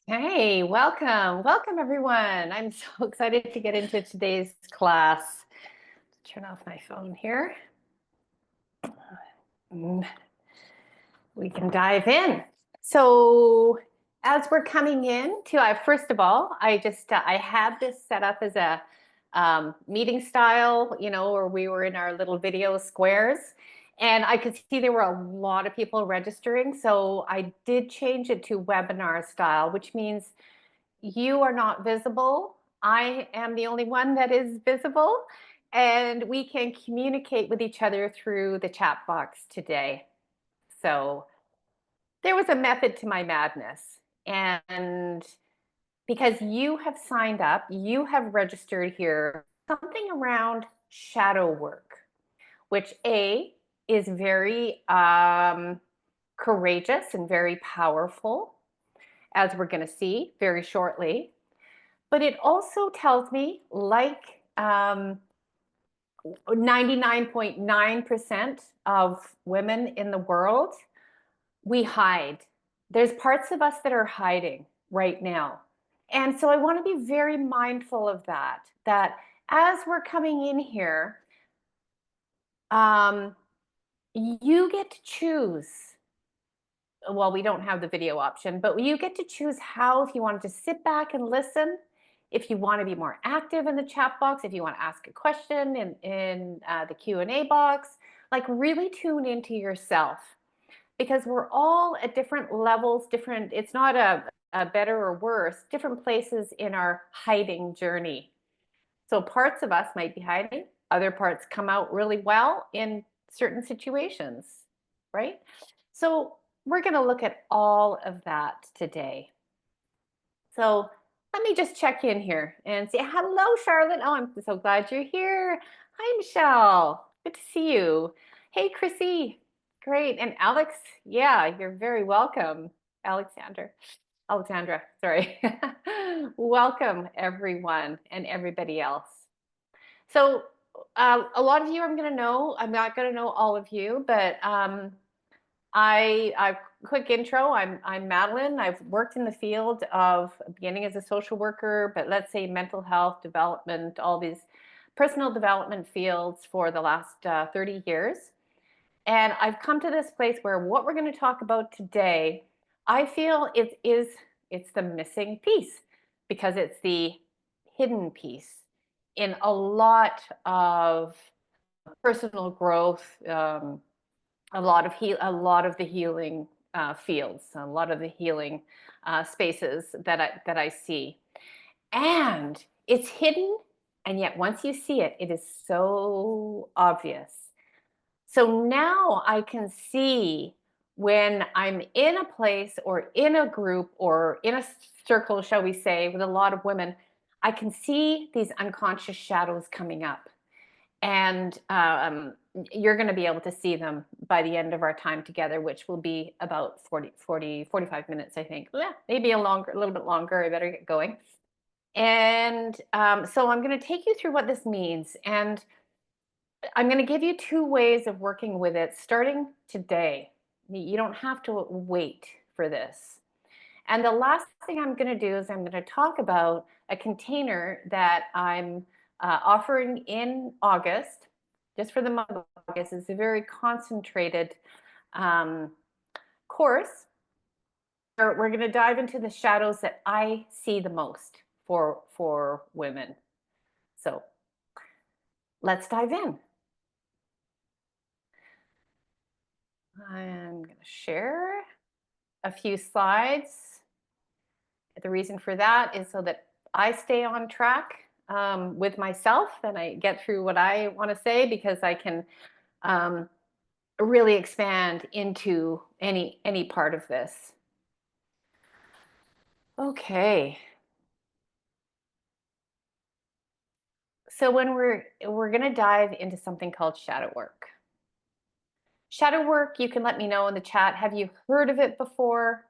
Hey, welcome everyone. I'm so excited to get into today's class. Turn off my phone here. Mm, We can dive in. So, as we're coming in to, first of all, I had this set up as a meeting style, where we were in our little video squares, and I could see there were a lot of people registering. So I did change it to webinar style, which means you are not visible. I am the only one that is visible, and we can communicate with each other through the chat box today. So there was a method to my madness. And because you have signed up, you have registered here something around shadow work, which A is very courageous and very powerful, as we're going to see very shortly. But it also tells me, like 99.9% of women in the world, we hide. There's parts of us that are hiding right now. And so I want to be very mindful of that as we're coming in here, um, you get to choose. Well, we don't have the video option, but you get to choose how, if you want to just sit back and listen, if you want to be more active in the chat box, if you want to ask a question in the Q&A box, like really tune into yourself, because we're all at different levels, different, it's not a better or worse, different places in our hiding journey. So parts of us might be hiding, other parts come out really well in certain situations, right? So we're going to look at all of that today. So let me just check in here and say, hello, Charlotte. Oh, I'm so glad you're here. Hi, Michelle. Good to see you. Hey, Chrissy. Great. And Alex, yeah, you're very welcome. Alexandra, sorry. Welcome, everyone and everybody else. So a lot of you I'm going to know. I'm not going to know all of you, but I quick intro. I'm Madeline. I've worked in the field of beginning as a social worker, but let's say mental health, development, all these personal development fields for the last 30 years. And I've come to this place where what we're going to talk about today, I feel it's the missing piece, because it's the hidden piece in a lot of personal growth, a lot of the healing fields, a lot of the healing spaces that I see, and it's hidden, and yet once you see it, it is so obvious. So now I can see when I'm in a place or in a group or in a circle, shall we say, with a lot of women, I can see these unconscious shadows coming up. And you're going to be able to see them by the end of our time together, which will be about 45 minutes, I think. Yeah, maybe a little bit longer. I better get going. And so I'm going to take you through what this means. And I'm going to give you two ways of working with it starting today. You don't have to wait for this. And the last thing I'm going to do is I'm going to talk about a container that I'm offering in August, just for the month of August. It's a very concentrated course. We're going to dive into the shadows that I see the most for women. So let's dive in. I'm going to share a few slides. The reason for that is so that I stay on track with myself and I get through what I want to say, because I can really expand into any part of this. Okay. So when we're going to dive into something called shadow work. Shadow work, you can let me know in the chat. Have you heard of it before?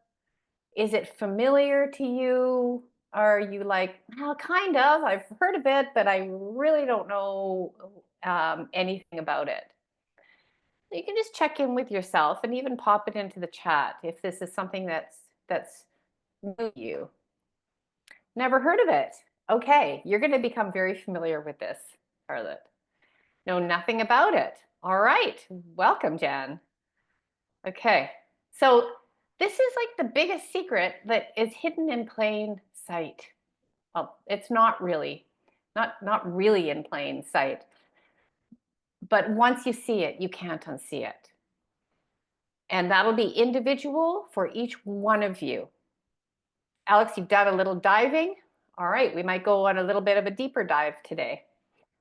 Is it familiar to you? Are you like, well, kind of, I've heard of it, but I really don't know anything about it? You can just check in with yourself and even pop it into the chat if this is something that's You. Never heard of it. Okay, you're going to become very familiar with this, Charlotte. Know nothing about it. All right, welcome, Jan. Okay, so this is like the biggest secret that is hidden in plain sight. Well, it's not really, not really in plain sight, but once you see it, you can't unsee it. And that'll be individual for each one of you. Alex, you've done a little diving. All right, we might go on a little bit of a deeper dive today.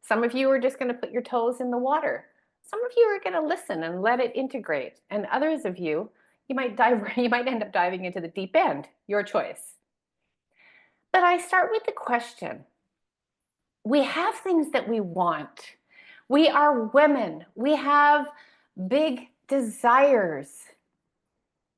Some of you are just going to put your toes in the water. Some of you are going to listen and let it integrate. And others of you, you might end up diving into the deep end, your choice. But I start with the question. We have things that we want. We are women. We have big desires.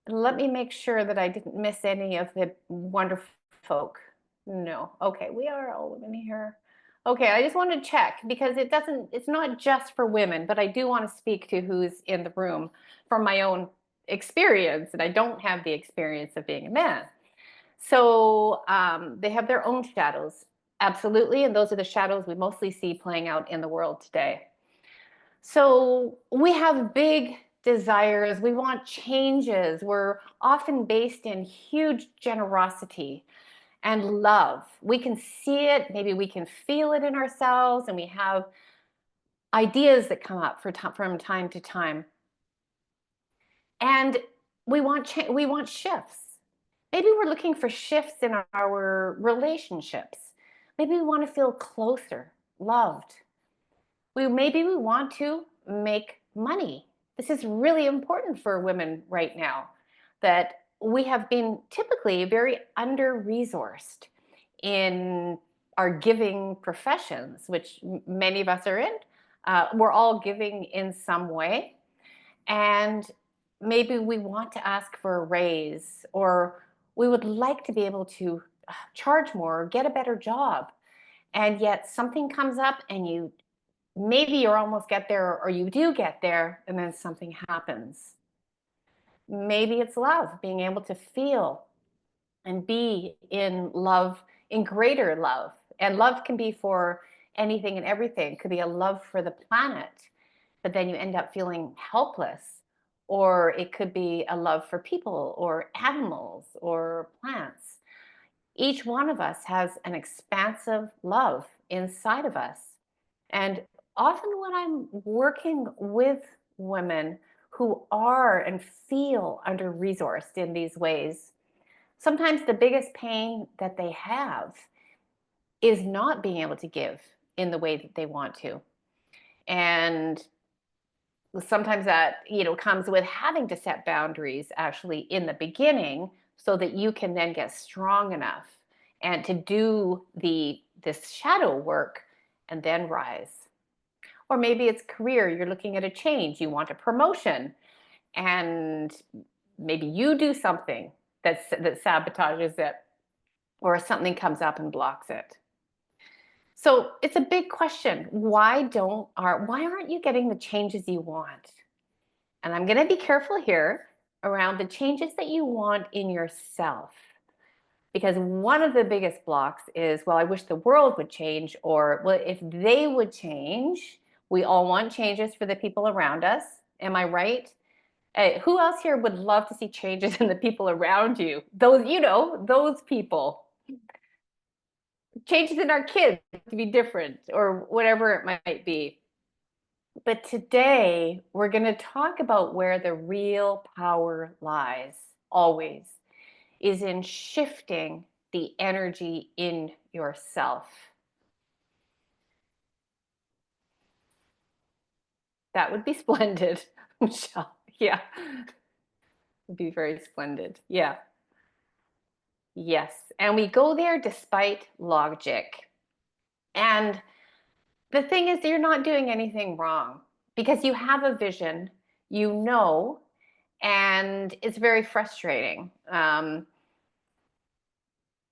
Let me make sure that I didn't miss any of the wonderful folk. No. Okay, we are all women here. Okay, I just want to check because it's not just for women, but I do want to speak to who's in the room from my own experience, and I don't have the experience of being a man. So they have their own shadows, absolutely, and those are the shadows we mostly see playing out in the world today. So we have big desires, we want changes. We're often based in huge generosity and love. We can see it, maybe we can feel it in ourselves, and we have ideas that come up from time to time. And we want shifts. Maybe we're looking for shifts in our relationships. Maybe we want to feel closer, loved. Maybe we want to make money. This is really important for women right now, that we have been typically very under-resourced in our giving professions, which many of us are in. We're all giving in some way. And maybe we want to ask for a raise, or we would like to be able to charge more or get a better job. And yet something comes up and maybe you almost get there, or you do get there, and then something happens. Maybe it's love, being able to feel and be in love, in greater love. And love can be for anything and everything. It could be a love for the planet, but then you end up feeling helpless. Or it could be a love for people or animals or plants. Each one of us has an expansive love inside of us. And often when I'm working with women who are and feel under-resourced in these ways, sometimes the biggest pain that they have is not being able to give in the way that they want to. And sometimes that, comes with having to set boundaries actually in the beginning so that you can then get strong enough and to do this shadow work and then rise. Or maybe it's career, you're looking at a change, you want a promotion, and maybe you do something that sabotages it, or something comes up and blocks it. So it's a big question. Why aren't you getting the changes you want? And I'm going to be careful here around the changes that you want in yourself. Because one of the biggest blocks is, well, I wish the world would change, or, well, if they would change. We all want changes for the people around us. Am I right? Who else here would love to see changes in the people around you? Those people. Changes in our kids to be different, or whatever it might be. But today, we're going to talk about where the real power lies, always, is in shifting the energy in yourself. That would be splendid, Michelle. Yeah. Would be very splendid. Yeah. Yes. And we go there despite logic. And the thing is, you're not doing anything wrong because you have a vision, and it's very frustrating. But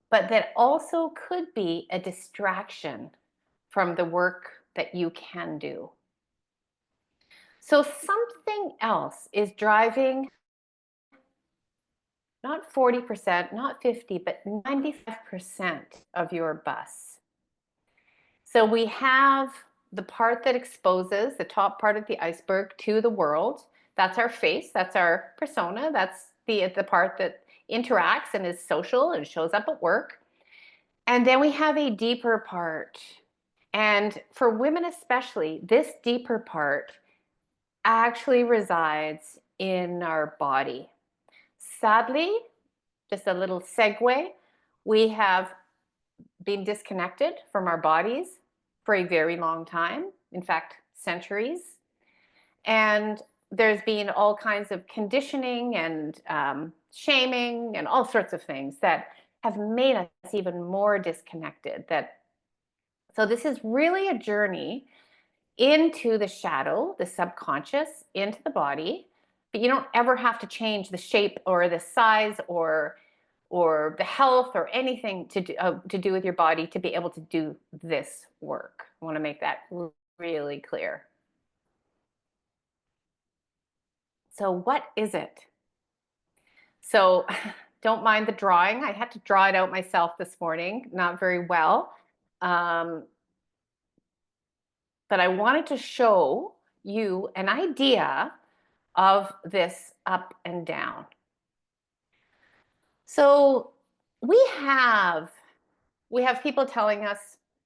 that also could be a distraction from the work that you can do. So something else is driving not 40%, not 50, but 95% of your bus. So we have the part that exposes the top part of the iceberg to the world. That's our face, that's our persona, that's the part that interacts and is social and shows up at work. And then we have a deeper part. And for women especially, this deeper part actually resides in our body. Sadly, just a little segue, we have been disconnected from our bodies for a very long time, in fact, centuries. And there's been all kinds of conditioning and shaming and all sorts of things that have made us even more disconnected. So this is really a journey into the shadow, the subconscious, into the body, but you don't ever have to change the shape or the size or the health or anything to do with your body to be able to do this work. I want to make that really clear. So what is it? So don't mind the drawing. I had to draw it out myself this morning, not very well. But I wanted to show you an idea of this up and down. So we have people telling us,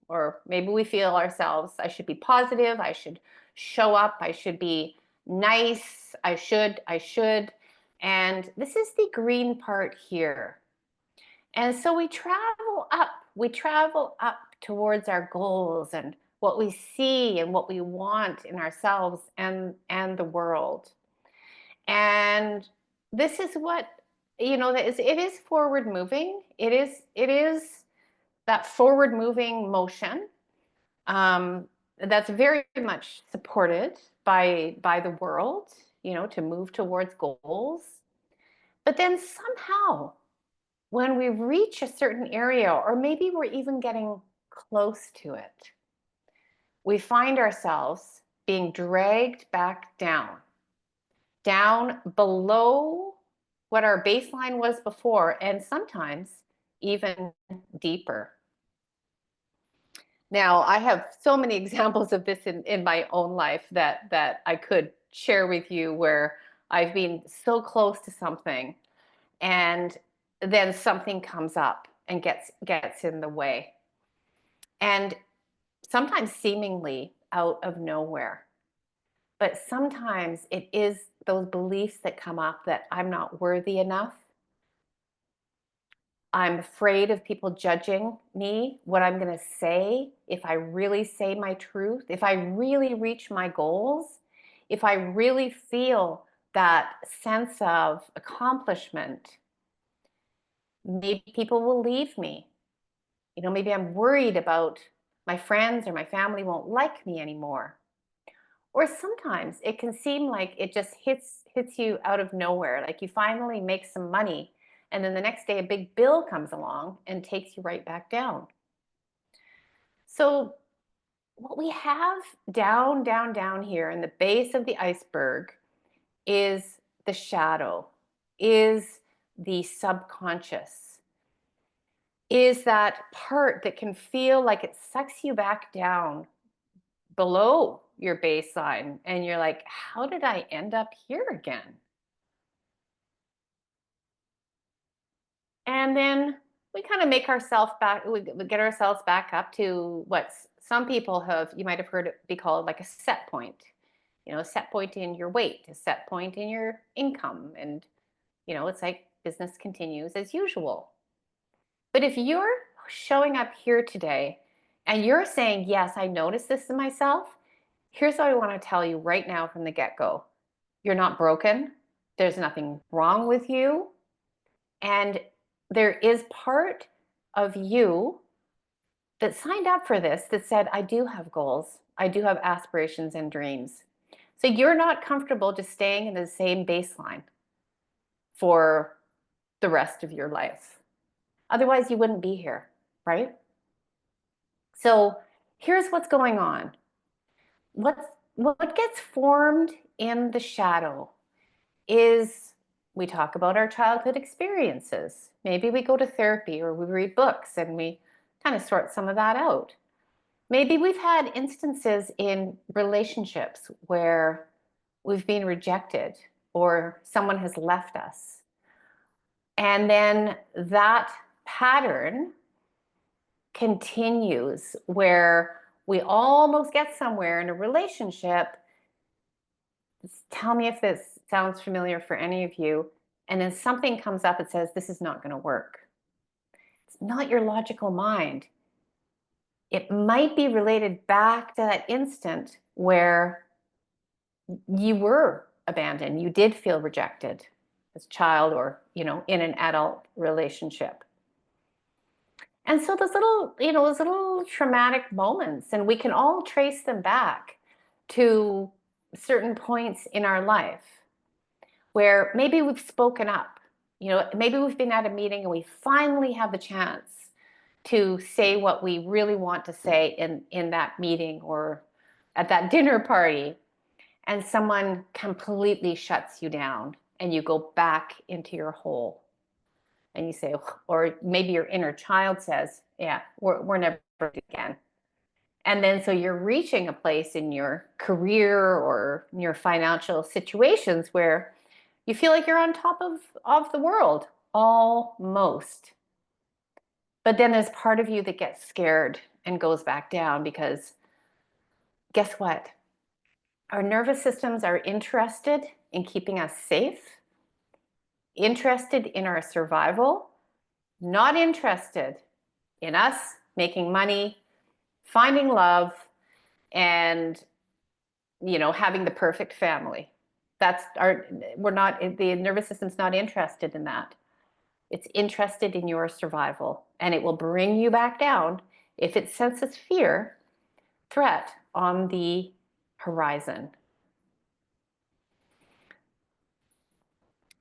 or maybe we feel ourselves, I should be positive, I should show up, I should be nice, I should. And this is the green part here. And so we travel up towards our goals and what we see and what we want in ourselves and the world. And this is what, it is forward moving. It is that forward moving motion that's very much supported by the world, to move towards goals. But then somehow, when we reach a certain area, or maybe we're even getting close to it, we find ourselves being dragged back down below what our baseline was before, and sometimes even deeper. Now, I have so many examples of this in my own life that I could share with you, where I've been so close to something and then something comes up and gets in the way. And sometimes seemingly out of nowhere. But sometimes it is those beliefs that come up that I'm not worthy enough. I'm afraid of people judging me, what I'm going to say, if I really say my truth, if I really reach my goals, if I really feel that sense of accomplishment, maybe people will leave me. Maybe I'm worried about my friends or my family won't like me anymore. Or sometimes it can seem like it just hits you out of nowhere, like you finally make some money and then the next day a big bill comes along and takes you right back down. So what we have down here in the base of the iceberg is the shadow, is the subconscious, is that part that can feel like it sucks you back down below your baseline. And you're like, how did I end up here again? And then we kind of make ourselves back, we get ourselves back up to what some people you might have heard it be called like a set point. A set point in your weight, a set point in your income. And, it's like business continues as usual. But if you're showing up here today and you're saying, yes, I noticed this in myself, here's what I want to tell you right now from the get-go. You're not broken. There's nothing wrong with you. And there is part of you that signed up for this that said, I do have goals. I do have aspirations and dreams. So you're not comfortable just staying in the same baseline for the rest of your life. Otherwise, you wouldn't be here, right? So here's what's going on. What gets formed in the shadow is we talk about our childhood experiences. Maybe we go to therapy or we read books and we kind of sort some of that out. Maybe we've had instances in relationships where we've been rejected or someone has left us. And then that pattern continues where we almost get somewhere in a relationship. Tell me if this sounds familiar for any of you. And then something comes up and says, this is not going to work. It's not your logical mind. It might be related back to that instant where you were abandoned. You did feel rejected as a child or, in an adult relationship. And so those little traumatic moments, and we can all trace them back to certain points in our life where maybe we've spoken up. Maybe we've been at a meeting and we finally have the chance to say what we really want to say in that meeting or at that dinner party, and someone completely shuts you down and you go back into your hole. And you say, or maybe your inner child says, yeah, we're never again. And then so you're reaching a place in your career or in your financial situations where you feel like you're on top of the world, almost. But then there's part of you that gets scared and goes back down because guess what? Our nervous systems are interested in keeping us safe, interested in our survival, not interested in us making money, finding love, and having the perfect family. The nervous system's not interested in that. It's interested in your survival, and it will bring you back down if it senses fear, threat on the horizon.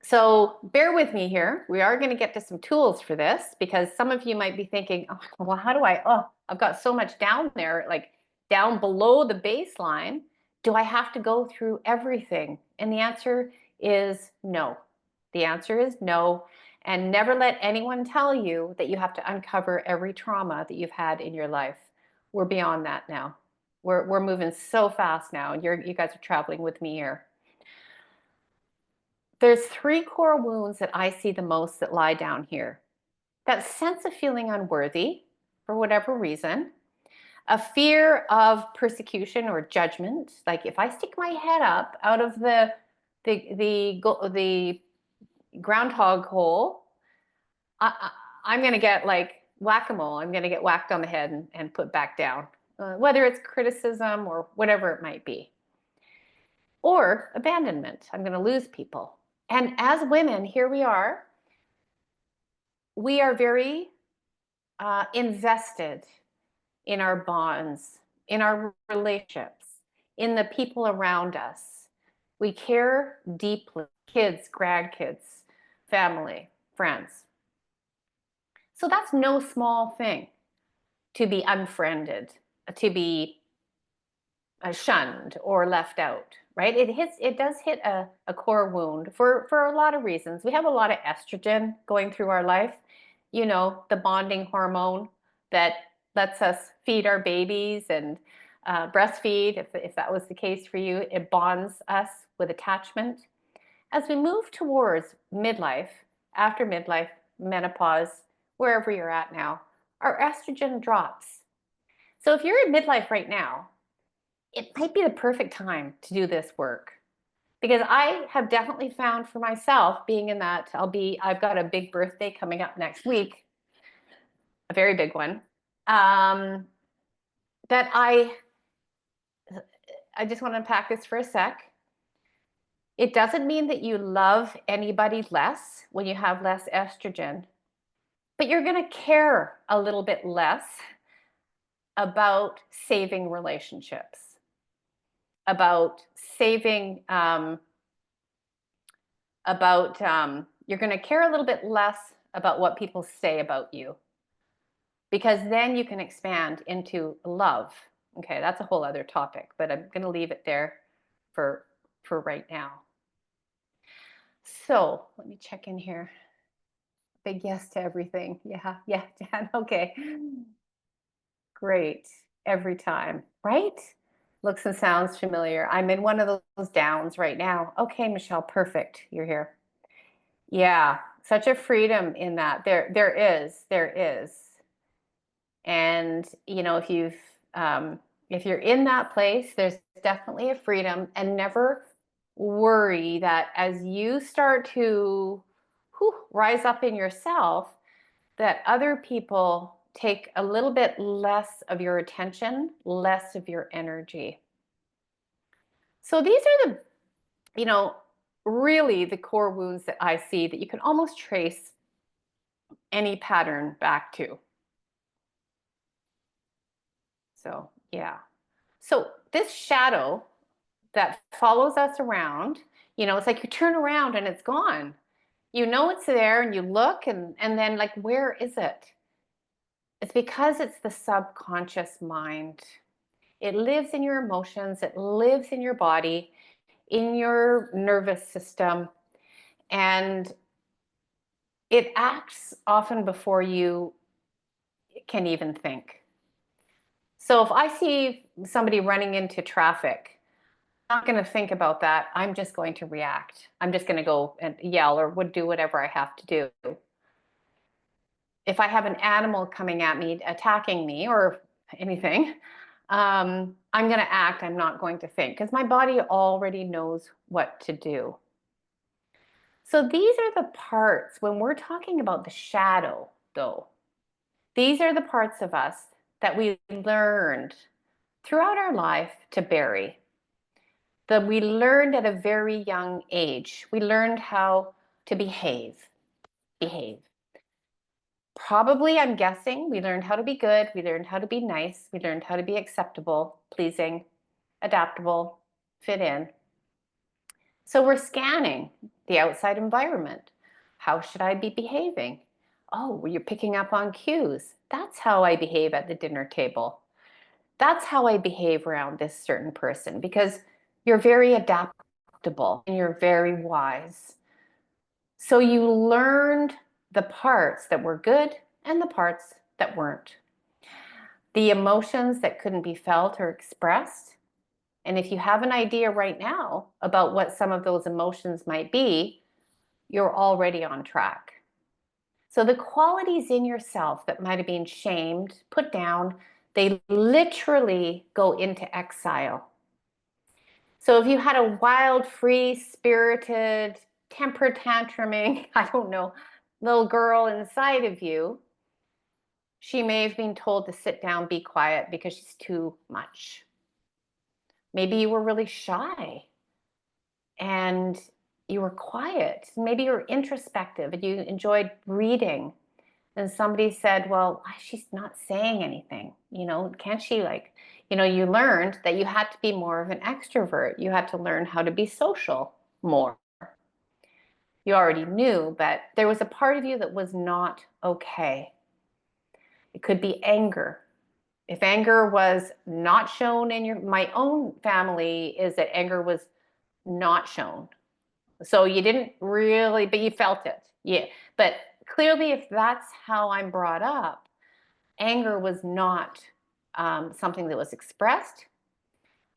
So bear with me here. We are going to get to some tools for this because some of you might be thinking, oh, well, how do I've got so much down there, like down below the baseline. Do I have to go through everything? And the answer is no. The answer is no. And never let anyone tell you that you have to uncover every trauma that you've had in your life. We're beyond that now. We're moving so fast now, and you guys are traveling with me here. There's 3 core wounds that I see the most that lie down here. That sense of feeling unworthy for whatever reason, a fear of persecution or judgment. Like if I stick my head up out of the groundhog hole, I'm going to get like whack-a-mole. I'm going to get whacked on the head and put back down, whether it's criticism or whatever it might be. Or abandonment. I'm going to lose people. And as women, here we are very invested in our bonds, in our relationships, in the people around us. We care deeply, kids, grandkids, family, friends. So that's no small thing to be unfriended, to be shunned or left out, right? It does hit a core wound for a lot of reasons. We have a lot of estrogen going through our life, the bonding hormone that lets us feed our babies and breastfeed. If that was the case for you, it bonds us with attachment. As we move towards midlife, after midlife, menopause, wherever you're at now, our estrogen drops. So if you're in midlife right now, it might be the perfect time to do this work, because I have definitely found for myself, being in that I've got a big birthday coming up next week, a very big one, that I just want to unpack this for a sec. It doesn't mean that you love anybody less when you have less estrogen, but you're going to care a little bit less about saving relationships, about saving, you're going to care a little bit less about what people say about you, because then you can expand into love. Okay, that's a whole other topic, but I'm going to leave it there for right now. So let me check in here. Big yes to everything. Yeah, yeah, Dan. Okay. Great. Every time, right? Looks and sounds familiar. I'm in one of those downs right now. Okay, Michelle, perfect. You're here. Yeah, such a freedom in that. There is. And if you're in that place, there's definitely a freedom, and never worry that as you start to rise up in yourself, that other people take a little bit less of your attention, less of your energy. So these are you know, really the core wounds that I see that you can almost trace any pattern back to. So, yeah. So this shadow that follows us around, it's like you turn around and it's gone. You know it's there and you look, and then, like, where is it? It's because it's the subconscious mind. It lives in your emotions, it lives in your body, in your nervous system, and it acts often before you can even think. So if I see somebody running into traffic, I'm not going to think about that. I'm just going to react. I'm just going to go and yell or would do whatever I have to do. If I have an animal coming at me, attacking me or anything, I'm going to act. I'm not going to think because my body already knows what to do. So these are the parts when we're talking about the shadow, though. These are the parts of us that we learned throughout our life to bury. That we learned at a very young age. We learned how to behave. Behave. Probably, I'm guessing, we learned how to be good. We learned how to be nice. We learned how to be acceptable, pleasing, adaptable, fit in. So we're scanning the outside environment. How should I be behaving? Oh, well, you're picking up on cues. That's how I behave at the dinner table. That's how I behave around this certain person because you're very adaptable and you're very wise. So you learned the parts that were good and the parts that weren't. The emotions that couldn't be felt or expressed. And if you have an idea right now about what some of those emotions might be, you're already on track. So the qualities in yourself that might have been shamed, put down, they literally go into exile. So if you had a wild, free spirited, temper tantruming, I don't know, little girl inside of you, she may have been told to sit down, be quiet because she's too much. Maybe you were really shy and you were quiet. Maybe you were introspective and you enjoyed reading. And somebody said, well, she's not saying anything. Can't she, you learned that you had to be more of an extrovert. You had to learn how to be social more. You already knew, but there was a part of you that was not okay. It could be anger. If anger was not shown in my own family is that anger was not shown. So you didn't really, but you felt it. Yeah. But clearly, if that's how I'm brought up, anger was not something that was expressed.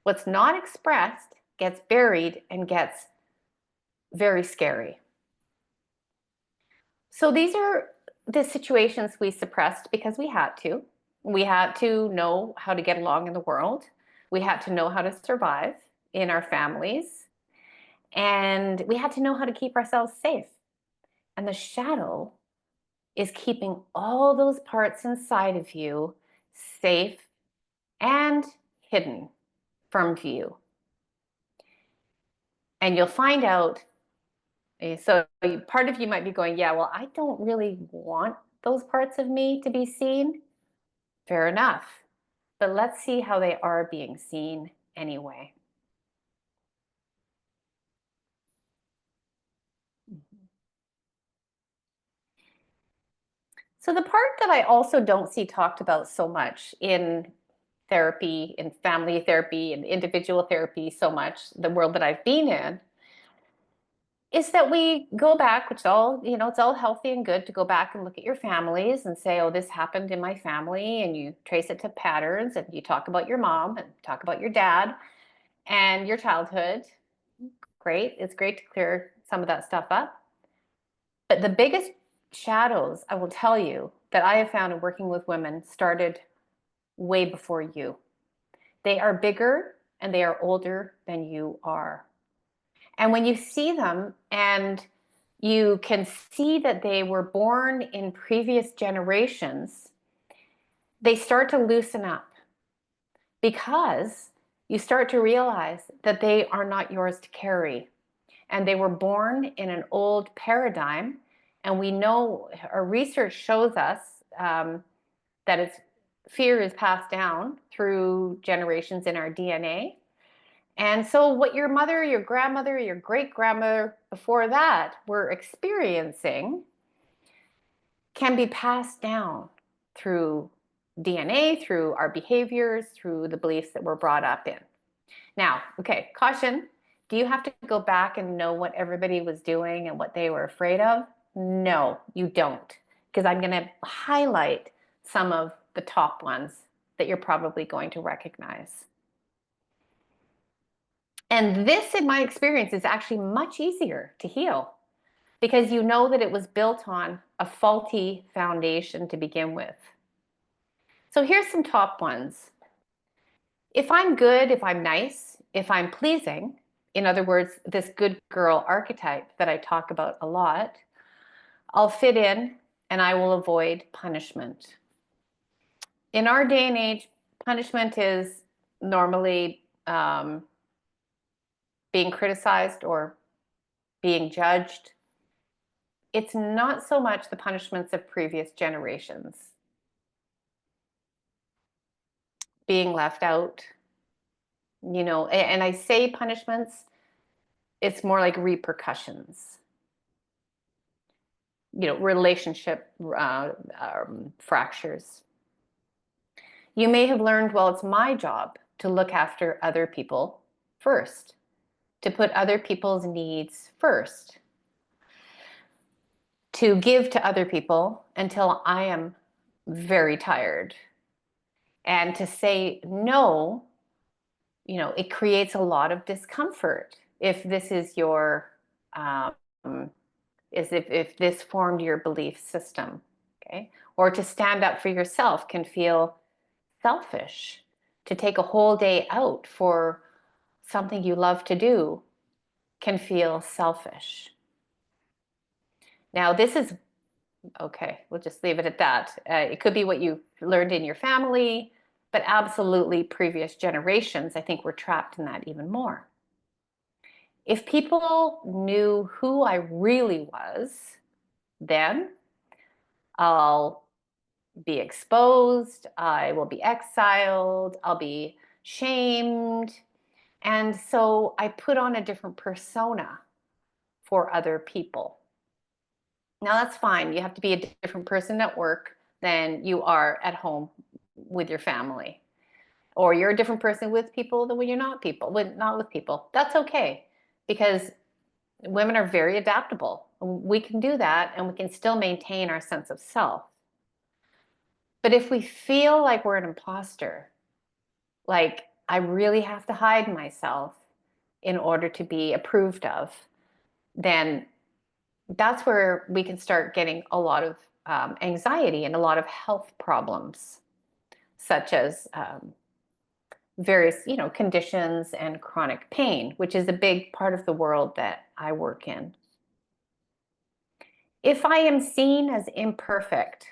What's not expressed gets buried and gets very scary. So these are the situations we suppressed because we had to. We had to know how to get along in the world. We had to know how to survive in our families. And we had to know how to keep ourselves safe. And the shadow is keeping all those parts inside of you safe and hidden from view. And you'll find out. So part of you might be going, yeah, well, I don't really want those parts of me to be seen. Fair enough. But let's see how they are being seen anyway. So the part that I also don't see talked about so much in therapy, in family therapy, and individual therapy so much, the world that I've been in, is that we go back, which is all, it's all healthy and good to go back and look at your families and say, oh, this happened in my family, and you trace it to patterns, and you talk about your mom and talk about your dad and your childhood. Great. It's great to clear some of that stuff up. But the biggest shadows, I will tell you, that I have found in working with women started way before you. They are bigger and they are older than you are. And when you see them and you can see that they were born in previous generations, they start to loosen up because you start to realize that they are not yours to carry. And they were born in an old paradigm. And we know, our research shows us that fear is passed down through generations in our DNA. And so what your mother, your grandmother, your great-grandmother before that were experiencing can be passed down through DNA, through our behaviors, through the beliefs that we're brought up in. Now, okay, caution. Do you have to go back and know what everybody was doing and what they were afraid of? No, you don't, because I'm going to highlight some of the top ones that you're probably going to recognize. And this, in my experience, is actually much easier to heal because you know that it was built on a faulty foundation to begin with. So here's some top ones. If I'm good, if I'm nice, if I'm pleasing, in other words, this good girl archetype that I talk about a lot, I'll fit in and I will avoid punishment. In our day and age, punishment is normally being criticized or being judged. It's not so much the punishments of previous generations. Being left out, and I say punishments, it's more like repercussions. Relationship fractures. You may have learned, well, it's my job to look after other people first, to put other people's needs first, to give to other people until I am very tired. And to say no, it creates a lot of discomfort if this is your, if this formed your belief system, okay? Or to stand up for yourself can feel selfish. To take a whole day out for something you love to do can feel selfish. Now, this is, okay, we'll just leave it at that. It could be what you learned in your family, but absolutely previous generations, I think, were trapped in that even more. If people knew who I really was, then I'll be exposed, I will be exiled, I'll be shamed. And so I put on a different persona for other people. Now that's fine. You have to be a different person at work than you are at home with your family. Or you're a different person with people than when you're not with people. That's okay, because women are very adaptable. We can do that and we can still maintain our sense of self. But if we feel like we're an imposter, like I really have to hide myself in order to be approved of, then that's where we can start getting a lot of anxiety and a lot of health problems, such as various, conditions and chronic pain, which is a big part of the world that I work in. If I am seen as imperfect,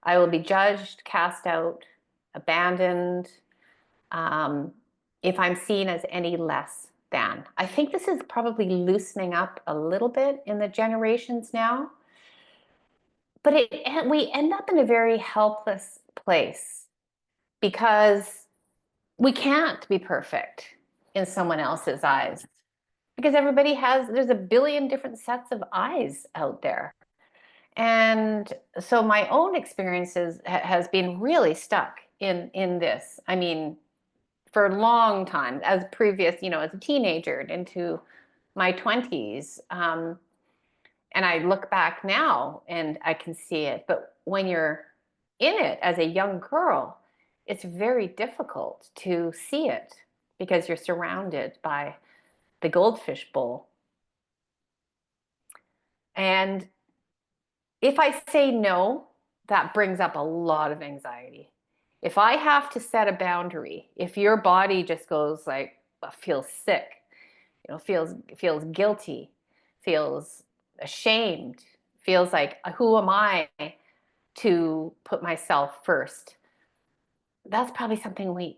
I will be judged, cast out, abandoned, if I'm seen as any less than. I think this is probably loosening up a little bit in the generations now, but we end up in a very helpless place because we can't be perfect in someone else's eyes, because there's a billion different sets of eyes out there. And so my own experiences has been really stuck in this. I mean, for a long time, as a teenager into my 20s. And I look back now and I can see it. But when you're in it as a young girl, it's very difficult to see it because you're surrounded by the goldfish bowl. And if I say no, that brings up a lot of anxiety. If I have to set a boundary, if your body just goes like, feels sick, feels guilty, feels ashamed, feels like, who am I to put myself first? That's probably something we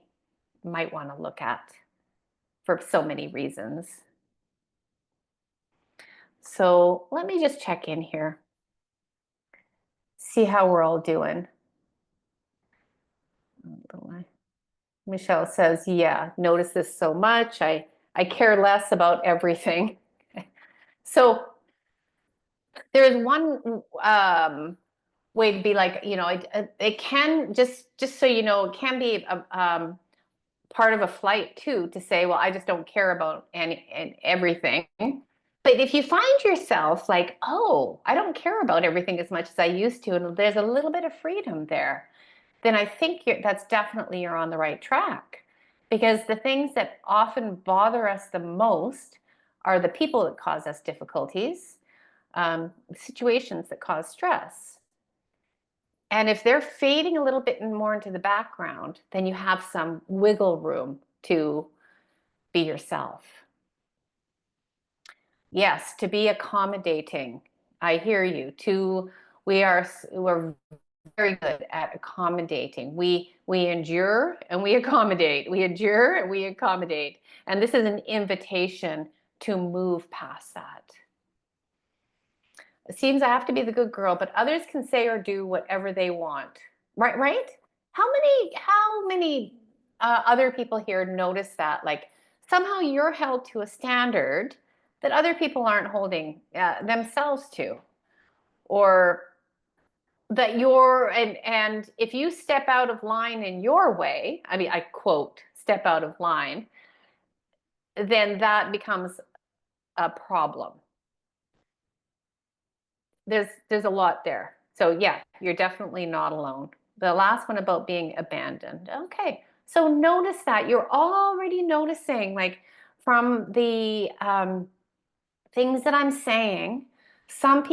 might want to look at for so many reasons. So let me just check in here, see how we're all doing. Michelle says, yeah, notice this so much. I care less about everything. So there's one way to be like, it can just so you know, it can be part of a flight too, to say, well, I just don't care about any and everything. But if you find yourself like, oh, I don't care about everything as much as I used to, and there's a little bit of freedom there, then I think that's definitely you're on the right track. Because the things that often bother us the most are the people that cause us difficulties, situations that cause stress. And if they're fading a little bit more into the background, then you have some wiggle room to be yourself. Yes, to be accommodating. I hear you. We're very good at accommodating. We endure and we accommodate. We endure and we accommodate. And this is an invitation to move past that. It seems I have to be the good girl, but others can say or do whatever they want. Right? How many other people here notice that? Like somehow you're held to a standard that other people aren't holding themselves to, or that and if you step out of line in your way, I mean, I quote, step out of line, then that becomes a problem. There's a lot there. So yeah, you're definitely not alone. The last one about being abandoned. Okay. So notice that you're already noticing, like from the things that I'm saying, some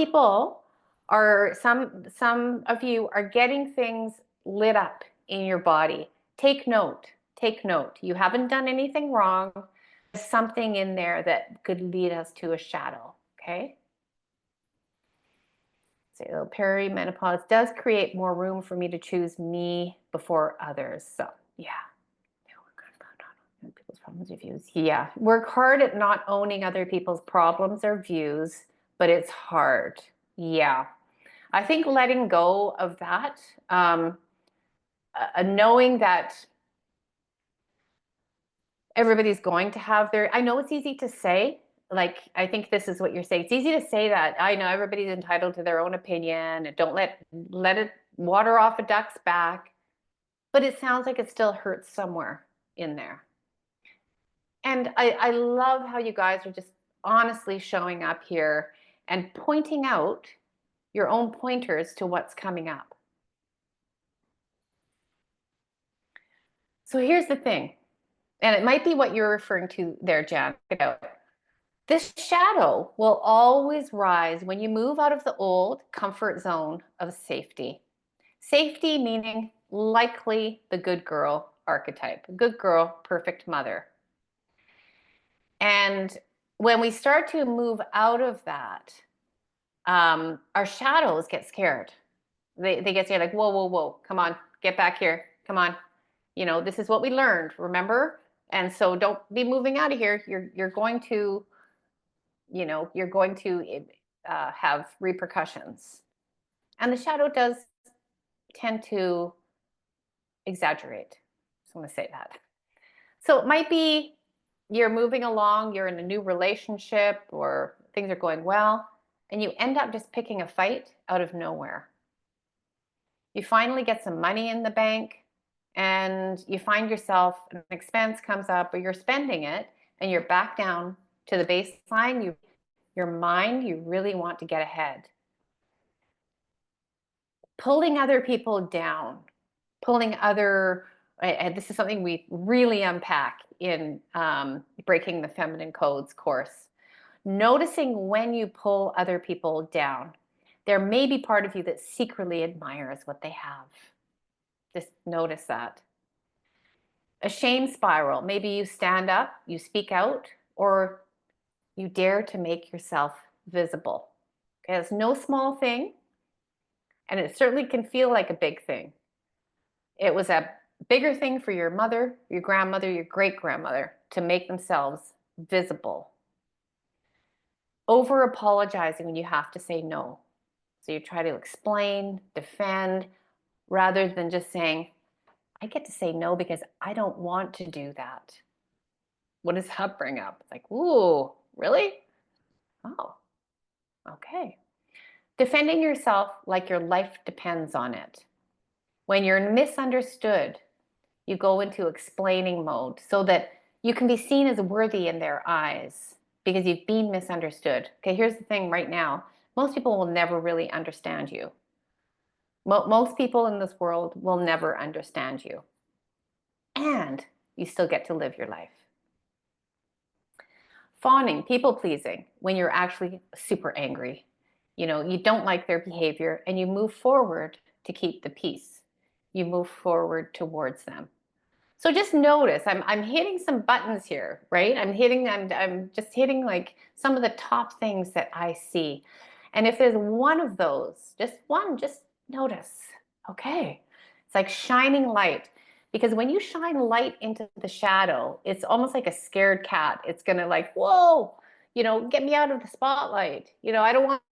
of you are getting things lit up in your body. Take note. Take note. You haven't done anything wrong. There's something in there that could lead us to a shadow. Okay. So perimenopause does create more room for me to choose me before others. So yeah. People's problems or views. Yeah. Work hard at not owning other people's problems or views, but it's hard. Yeah. I think letting go of that, knowing that everybody's going to have I know it's easy to say, like, I think this is what you're saying. It's easy to say that. I know everybody's entitled to their own opinion and don't let it water off a duck's back. But it sounds like it still hurts somewhere in there. And I love how you guys are just honestly showing up here and pointing out your own pointers to what's coming up. So here's the thing, and it might be what you're referring to there, Jan. This shadow will always rise when you move out of the old comfort zone of safety. Safety meaning likely the good girl archetype, good girl, perfect mother. And when we start to move out of that, our shadows get scared. They get scared, like, whoa, come on, get back here, come on. This is what we learned, remember? And so don't be moving out of here. You're going to, have repercussions. And the shadow does tend to exaggerate. So I'm going to say that. So it might be you're moving along, you're in a new relationship, or things are going well, and you end up just picking a fight out of nowhere. You finally get some money in the bank, and you find yourself, an expense comes up, or you're spending it, and you're back down to the baseline, your mind, you really want to get ahead. Pulling other people down, and this is something we really unpack in Breaking the Feminine Codes course. Noticing when you pull other people down. There may be part of you that secretly admires what they have. Just notice that. A shame spiral. Maybe you stand up, you speak out, or you dare to make yourself visible. Okay, it's no small thing, and it certainly can feel like a big thing. It was a bigger thing for your mother, your grandmother, your great-grandmother to make themselves visible. Over apologizing when you have to say no. So you try to explain, defend, rather than just saying, I get to say no because I don't want to do that. What does that bring up? It's like, ooh, really? Oh, okay. Defending yourself like your life depends on it. When you're misunderstood, you go into explaining mode so that you can be seen as worthy in their eyes because you've been misunderstood. Okay, here's the thing right now. Most people will never really understand you. Most people in this world will never understand you. And you still get to live your life. Fawning, people pleasing, when you're actually super angry. You know, you don't like their behavior and you move forward to keep the peace. You move forward towards them. So just notice, I'm hitting some buttons here, right? I'm just hitting like some of the top things that I see. And if there's one of those, just one, just notice, okay. It's like shining light. Because when you shine light into the shadow, it's almost like a scared cat. It's gonna like, whoa, you know, get me out of the spotlight. You know, I don't want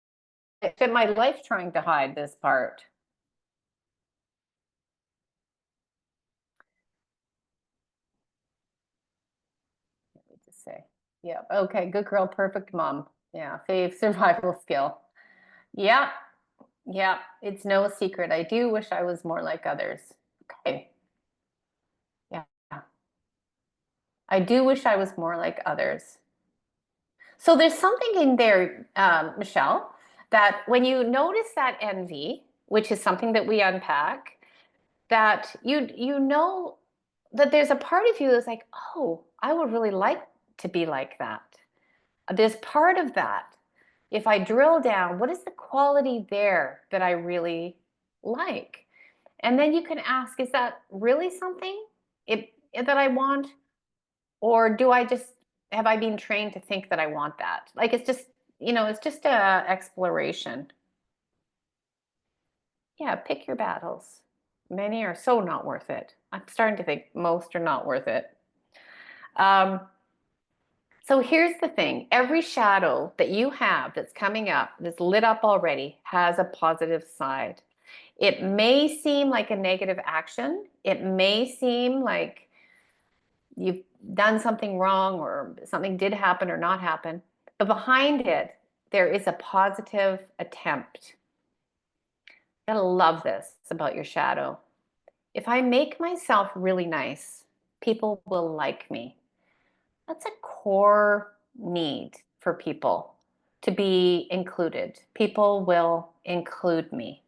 to spend my life trying to hide this part. Let me just say, yeah, okay, good girl, perfect mom. Yeah, fave survival skill. Yeah, yeah, it's no secret. I do wish I was more like others. Okay, yeah, I do wish I was more like others. So there's something in there, Michelle, that when you notice that envy, which is something that we unpack, that you know that there's a part of you that's like, oh, I would really like to be like that. There's part of that. If I drill down, what is the quality there that I really like? And then you can ask, is that really something that I want? Or do I just, have I been trained to think that I want that? Like it's just, you know, it's just a exploration. Yeah, pick your battles. Many are so not worth it. I'm starting to think most are not worth it. Um, so here's the thing. Every shadow that you have that's coming up, that's lit up already, has a positive side. It may seem like a negative action. It may seem like you've done something wrong or something did happen or not happen. But behind it, there is a positive attempt. You gotta love this about your shadow. If I make myself really nice, people will like me. That's a core need for people to be included. People will include me.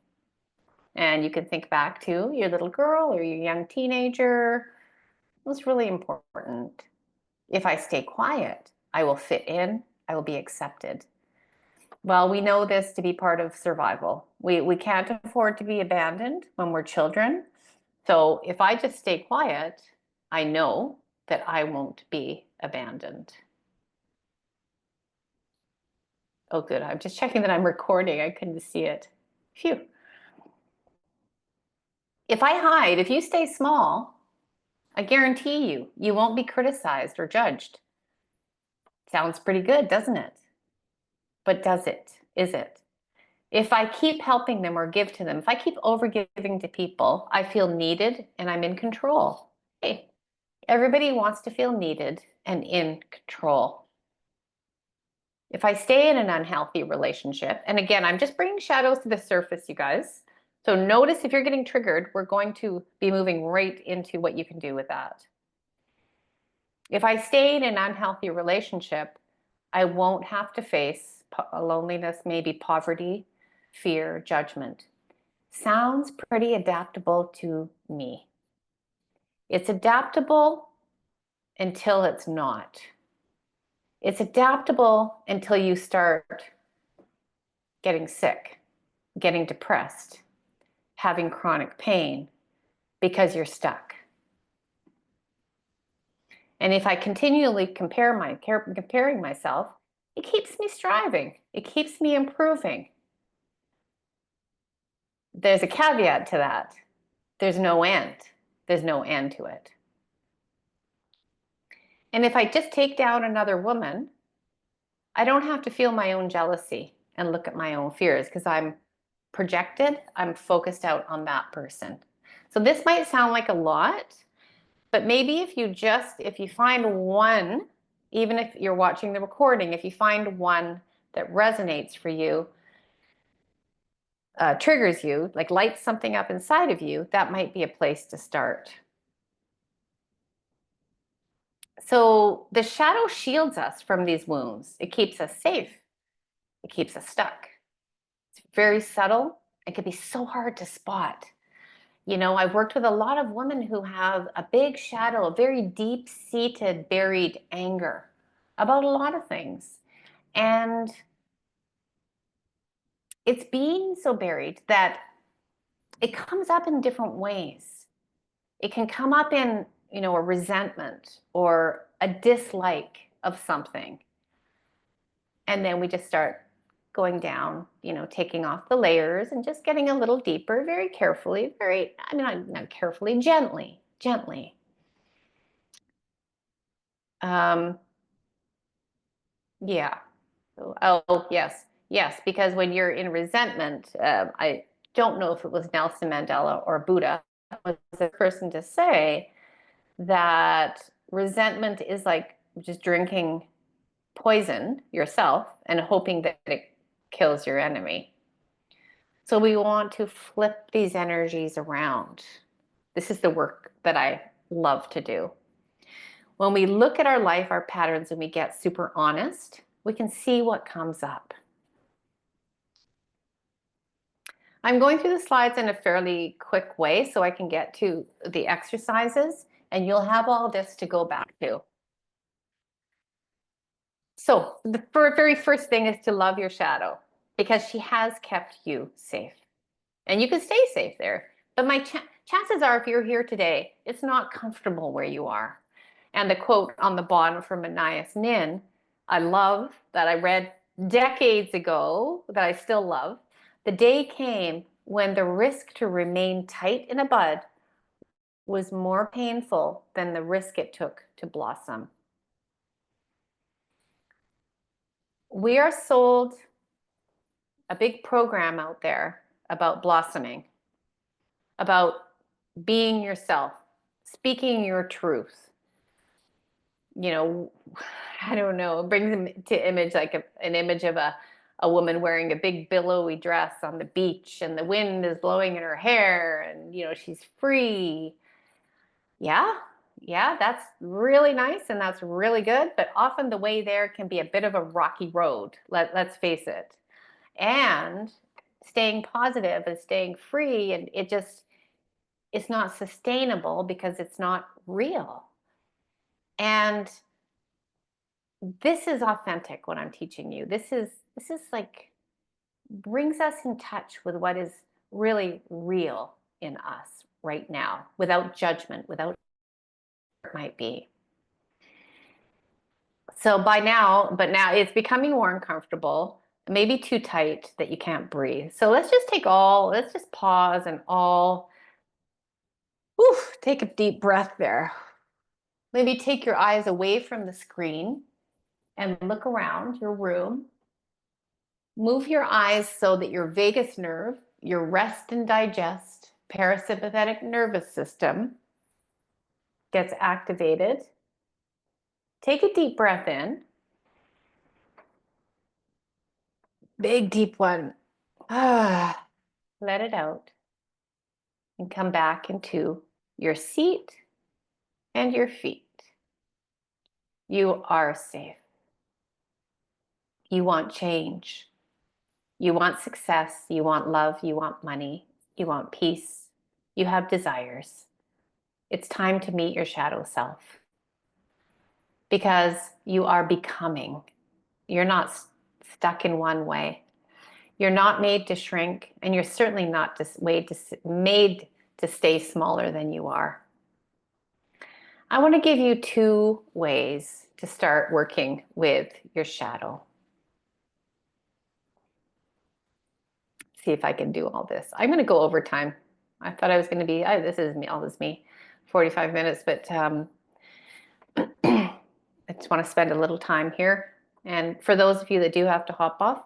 And you can think back to your little girl or your young teenager. It was really important. If I stay quiet, I will fit in, I will be accepted. Well, we know this to be part of survival. We can't afford to be abandoned when we're children. So if I just stay quiet, I know that I won't be abandoned. Oh, good. I'm just checking that I'm recording. I couldn't see it. Phew. If I hide, if you stay small, I guarantee you, you won't be criticized or judged. Sounds pretty good, doesn't it? But does it? Is it? If I keep helping them or give to them, if I keep over giving to people, I feel needed and I'm in control. Hey, everybody wants to feel needed and in control. If I stay in an unhealthy relationship, and again, I'm just bringing shadows to the surface, you guys. So notice if you're getting triggered, we're going to be moving right into what you can do with that. If I stay in an unhealthy relationship, I won't have to face loneliness, maybe poverty, fear, judgment. Sounds pretty adaptable to me. It's adaptable until it's not. It's adaptable until you start getting sick, getting depressed, having chronic pain because you're stuck. And if I continually comparing myself, it keeps me striving. It keeps me improving. There's a caveat to that. There's no end. There's no end to it. And if I just take down another woman, I don't have to feel my own jealousy and look at my own fears because I'm projected, I'm focused out on that person. So this might sound like a lot, but maybe if you find one, even if you're watching the recording, if you find one that resonates for you, triggers you, like lights something up inside of you, that might be a place to start. So the shadow shields us from these wounds. It keeps us safe. It keeps us stuck. It's very subtle. It can be so hard to spot. You know, I've worked with a lot of women who have a big shadow, a very deep-seated, buried anger about a lot of things. And it's being so buried that it comes up in different ways. It can come up in, you know, a resentment or a dislike of something. And then we just start going down, you know, taking off the layers and just getting a little deeper, very carefully, not carefully, gently. Um, yeah. Oh, yes, because when you're in resentment, I don't know if it was Nelson Mandela or Buddha was the person to say that resentment is like just drinking poison yourself and hoping that it kills your enemy. So we want to flip these energies around. This is the work that I love to do. When we look at our life, our patterns, and we get super honest, we can see what comes up. I'm going through the slides in a fairly quick way so I can get to the exercises, and you'll have all this to go back to. So the very first thing is to love your shadow because she has kept you safe. And you can stay safe there. But my chances are, if you're here today, it's not comfortable where you are. And the quote on the bottom from Anais Nin, I love, that I read decades ago, that I still love. The day came when the risk to remain tight in a bud was more painful than the risk it took to blossom. We are sold a big program out there about blossoming, about being yourself, speaking your truth. You know, I don't know, it brings them to image like an image of a woman wearing a big billowy dress on the beach and the wind is blowing in her hair and, you know, she's free. Yeah, that's really nice and that's really good. But often the way there can be a bit of a rocky road, let's face it. And staying positive and staying free, and it's not sustainable because it's not real. And this is authentic what I'm teaching you. This is like brings us in touch with what is really real in us right now, without judgment, without it might be. So but now it's becoming more uncomfortable, maybe too tight that you can't breathe. So let's just pause and take a deep breath there. Maybe take your eyes away from the screen and look around your room. Move your eyes so that your vagus nerve, your rest and digest, parasympathetic nervous system gets activated. Take a deep breath in. Big deep one. Let it out. And come back into your seat and your feet. You are safe. You want change. You want success. You want love. You want money. You want peace. You have desires. It's time to meet your shadow self because you are becoming. You're not stuck in one way. You're not made to shrink, and you're certainly not made to stay smaller than you are. I want to give you 2 ways to start working with your shadow. See if I can do all this. I'm going to go over time. I thought I was going to be, this is me, all this me, 45 minutes, but I just want to spend a little time here. And for those of you that do have to hop off,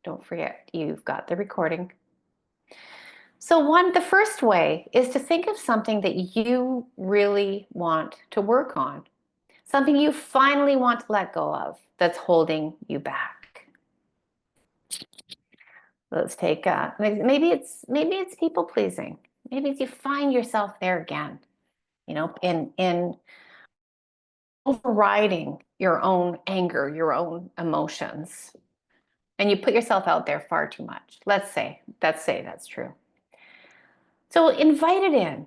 don't forget, you've got the recording. So the first way is to think of something that you really want to work on, something you finally want to let go of that's holding you back. Let's take maybe it's people pleasing. Maybe it's you find yourself there again, in overriding your own anger, your own emotions, and you put yourself out there far too much. Let's say that's true. So invite it in.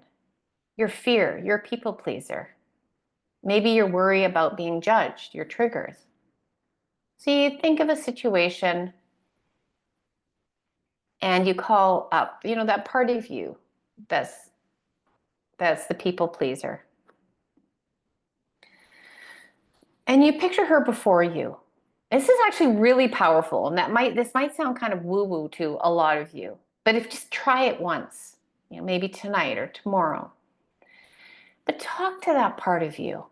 Your fear, your people pleaser. Maybe your worry about being judged, your triggers. So you think of a situation and you call up, that part of you that's the people pleaser. And you picture her before you. This is actually really powerful, and this might sound kind of woo-woo to a lot of you, but just try it once, maybe tonight or tomorrow. But talk to that part of you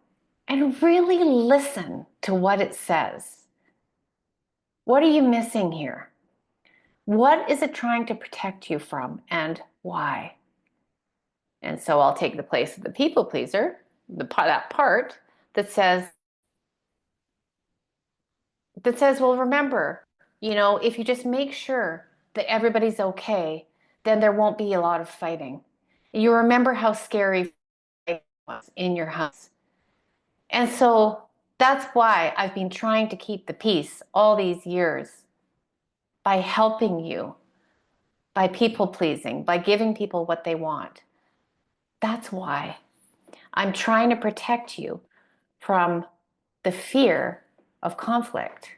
and really listen to what it says. What are you missing here? What is it trying to protect you from, and why? And so I'll take the place of the people pleaser, that part that says, well, remember, if you just make sure that everybody's okay, then there won't be a lot of fighting. You remember how scary it was in your house. And so that's why I've been trying to keep the peace all these years by helping you, by people pleasing, by giving people what they want. That's why I'm trying to protect you from the fear of conflict.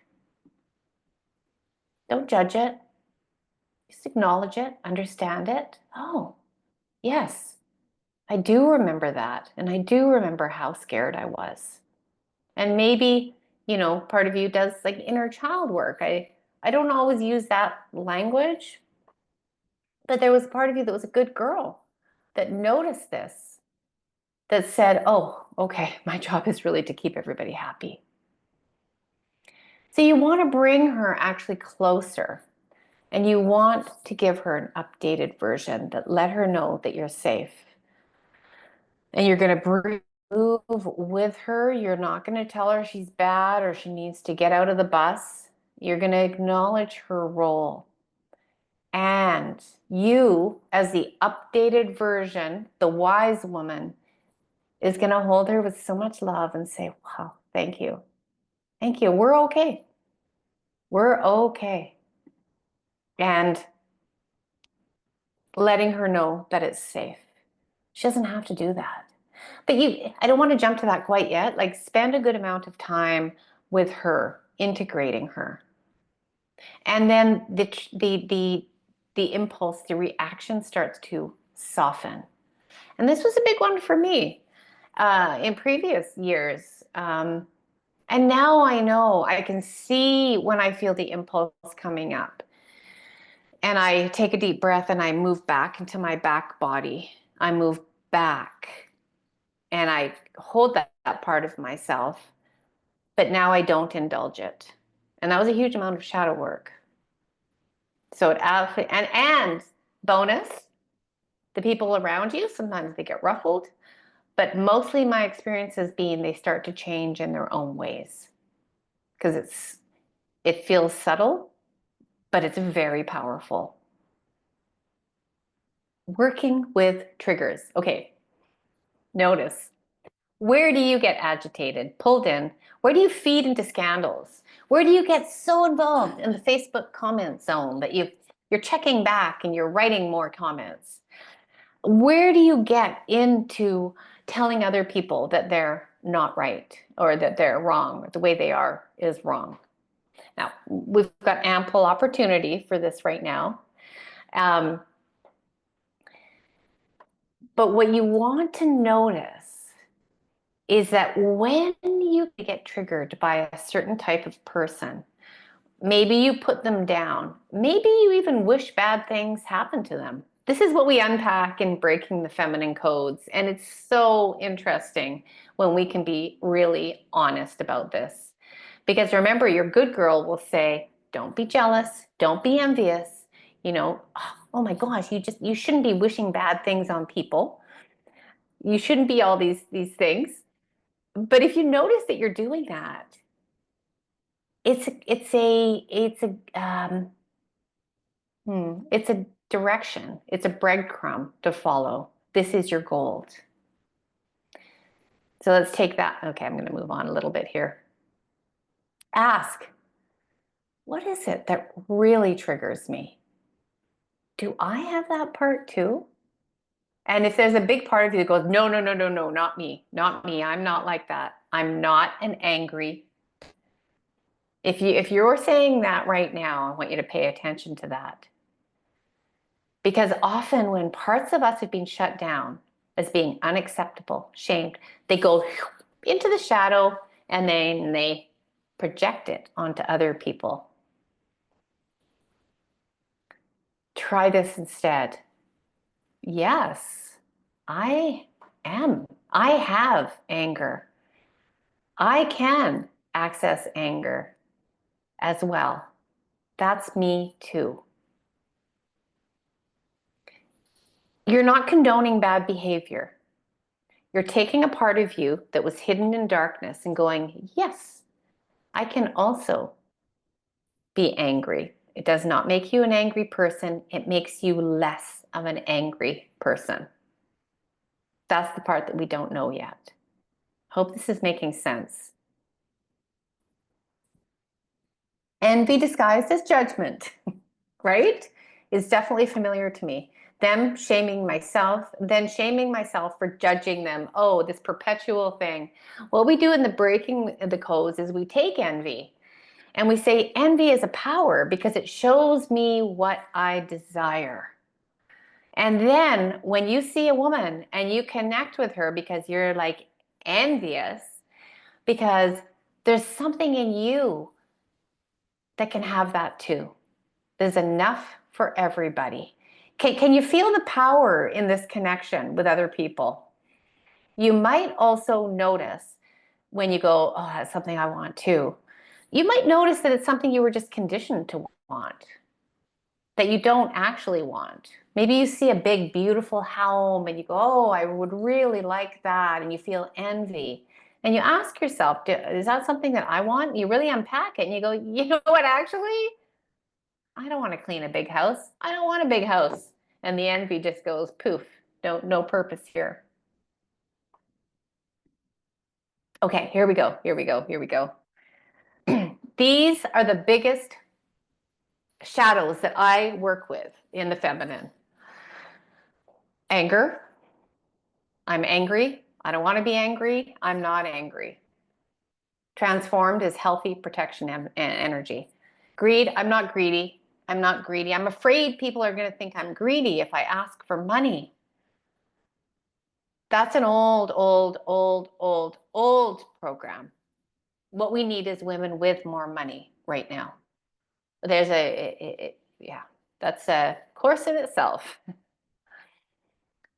Don't judge it. Just acknowledge it, understand it. Oh, yes, I do remember that. And I do remember how scared I was. And maybe, part of you does like inner child work. I don't always use that language, but there was part of you that was a good girl that noticed this, that said, oh, okay, my job is really to keep everybody happy. So you want to bring her actually closer, and you want to give her an updated version that let her know that you're safe. And you're going to move with her. You're not going to tell her she's bad or she needs to get out of the bus. You're going to acknowledge her role. And you, as the updated version, the wise woman, is going to hold her with so much love and say, wow, thank you. Thank you. We're okay. We're okay. And letting her know that it's safe. She doesn't have to do that. But I don't want to jump to that quite yet. Like, spend a good amount of time with her, integrating her. And then the impulse, the reaction starts to soften. And this was a big one for me in previous years. And now I know, I can see when I feel the impulse coming up. And I take a deep breath and I move back into my back body. I move back and I hold that part of myself, but now I don't indulge it. And that was a huge amount of shadow work. So and bonus, the people around you, sometimes they get ruffled, but mostly my experience has been they start to change in their own ways because it feels subtle, but it's very powerful. Working with triggers. Okay, notice, where do you get agitated, pulled in? Where do you feed into scandals? Where do you get so involved in the Facebook comment zone that you're checking back and you're writing more comments? Where do you get into telling other people that they're not right or that they're wrong, or the way they are is wrong? Now, we've got ample opportunity for this right now. But what you want to notice is that when you get triggered by a certain type of person, maybe you put them down, maybe you even wish bad things happen to them. This is what we unpack in Breaking the Feminine Codes. And it's so interesting when we can be really honest about this. Because remember, your good girl will say, don't be jealous, don't be envious. You know, oh my gosh, you shouldn't be wishing bad things on people. You shouldn't be all these things. But if you notice that you're doing that, it's a direction. It's a breadcrumb to follow. This is your gold. So let's take that. Okay, I'm going to move on a little bit here. Ask, what is it that really triggers me? Do I have that part too? And if there's a big part of you that goes, no, no, no, no, no, not me, not me. I'm not like that. I'm not an angry. If you're saying that right now, I want you to pay attention to that. Because often when parts of us have been shut down as being unacceptable, shamed, they go into the shadow and then they project it onto other people. Try this instead. Yes, I am. I have anger. I can access anger as well. That's me too. You're not condoning bad behavior. You're taking a part of you that was hidden in darkness and going, yes, I can also be angry. It does not make you an angry person. It makes you less of an angry person. That's the part that we don't know yet. Hope this is making sense. Envy disguised as judgment, right? Is definitely familiar to me. Them shaming myself, then shaming myself for judging them. Oh, this perpetual thing. What we do in the Breaking the Codes is we take envy and we say envy is a power because it shows me what I desire. And then when you see a woman and you connect with her because you're like envious, because there's something in you that can have that too. There's enough for everybody. Can you feel the power in this connection with other people? You might also notice when you go, oh, that's something I want too. You might notice that it's something you were just conditioned to want, that you don't actually want. Maybe you see a big, beautiful home and you go, oh, I would really like that. And you feel envy. And you ask yourself, is that something that I want? You really unpack it and you go, you know what, actually, I don't want to clean a big house. I don't want a big house. And the envy just goes poof, no purpose here. Okay, here we go, here we go, here we go. These are the biggest shadows that I work with in the feminine. Anger. I'm angry. I don't want to be angry. I'm not angry. Transformed is healthy protection energy. Greed. I'm not greedy. I'm not greedy. I'm afraid people are going to think I'm greedy if I ask for money. That's an old program. What we need is women with more money right now. There's yeah, that's a course in itself.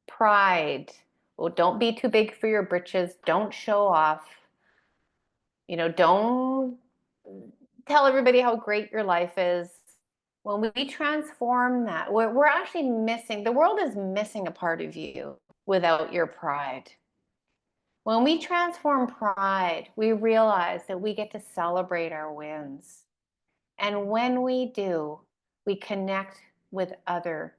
Pride. Well, don't be too big for your britches. Don't show off. You know, don't tell everybody how great your life is. When we transform that, we're actually missing, the world is missing a part of you without your pride. When we transform pride, we realize that we get to celebrate our wins. And when we do, we connect with other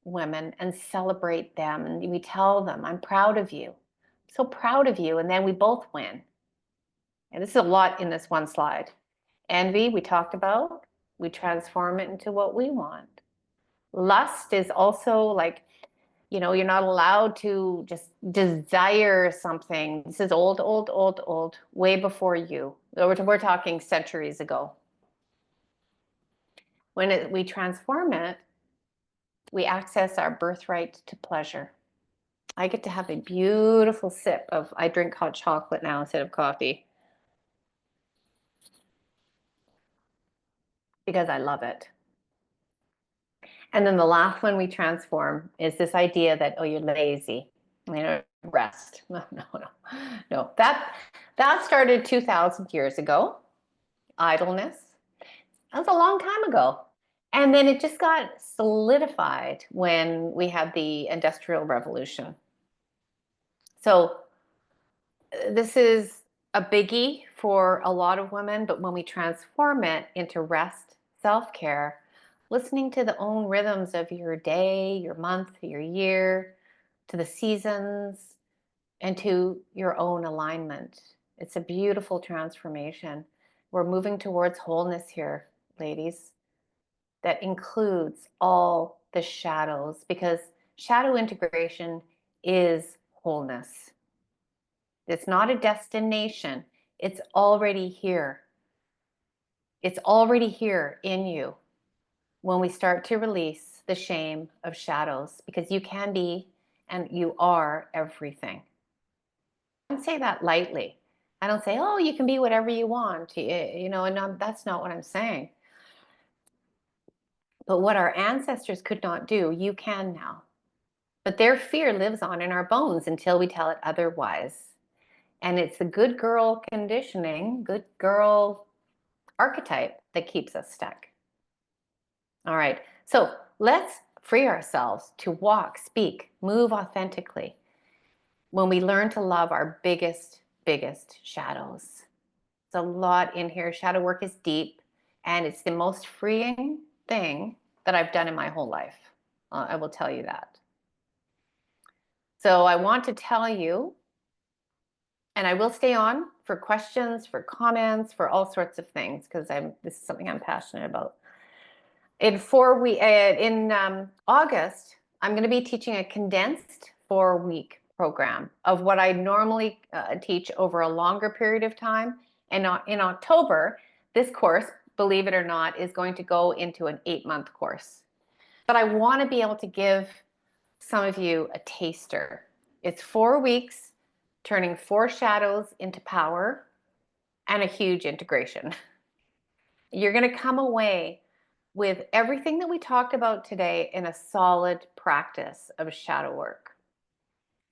women and celebrate them. And we tell them, I'm proud of you. I'm so proud of you. And then we both win. And this is a lot in this one slide. Envy, we talked about, we transform it into what we want. Lust is also like, you're not allowed to just desire something. This is old, old, old, old, way before you. We're talking centuries ago. When we transform it, we access our birthright to pleasure. I get to have a beautiful sip of, I drink hot chocolate now instead of coffee because I love it. And then the last one we transform is this idea that, oh, you're lazy, rest. No, no, no, no. That started 2,000 years ago. Idleness. That was a long time ago. And then it just got solidified when we had the Industrial Revolution. So this is a biggie for a lot of women, but when we transform it into rest, self-care, listening to the own rhythms of your day, your month, your year, to the seasons, and to your own alignment. It's a beautiful transformation. We're moving towards wholeness here, ladies. That includes all the shadows, because shadow integration is wholeness. It's not a destination. It's already here. It's already here in you when we start to release the shame of shadows, because you can be and you are everything. I don't say that lightly. I don't say, oh, you can be whatever you want, and that's not what I'm saying. But what our ancestors could not do, you can now. But their fear lives on in our bones until we tell it otherwise. And it's the good girl conditioning, good girl archetype that keeps us stuck. All right, so let's free ourselves to walk, speak, move authentically when we learn to love our biggest, biggest shadows. It's a lot in here. Shadow work is deep, and it's the most freeing thing that I've done in my whole life. I will tell you that. So I want to tell you, and I will stay on for questions, for comments, for all sorts of things, because this is something I'm passionate about. In August, I'm going to be teaching a condensed 4-week program of what I normally teach over a longer period of time. And in October, this course, believe it or not, is going to go into an 8-month course. But I want to be able to give some of you a taster. It's 4 weeks, turning 4 shadows into power and a huge integration. You're going to come away with everything that we talked about today in a solid practice of shadow work.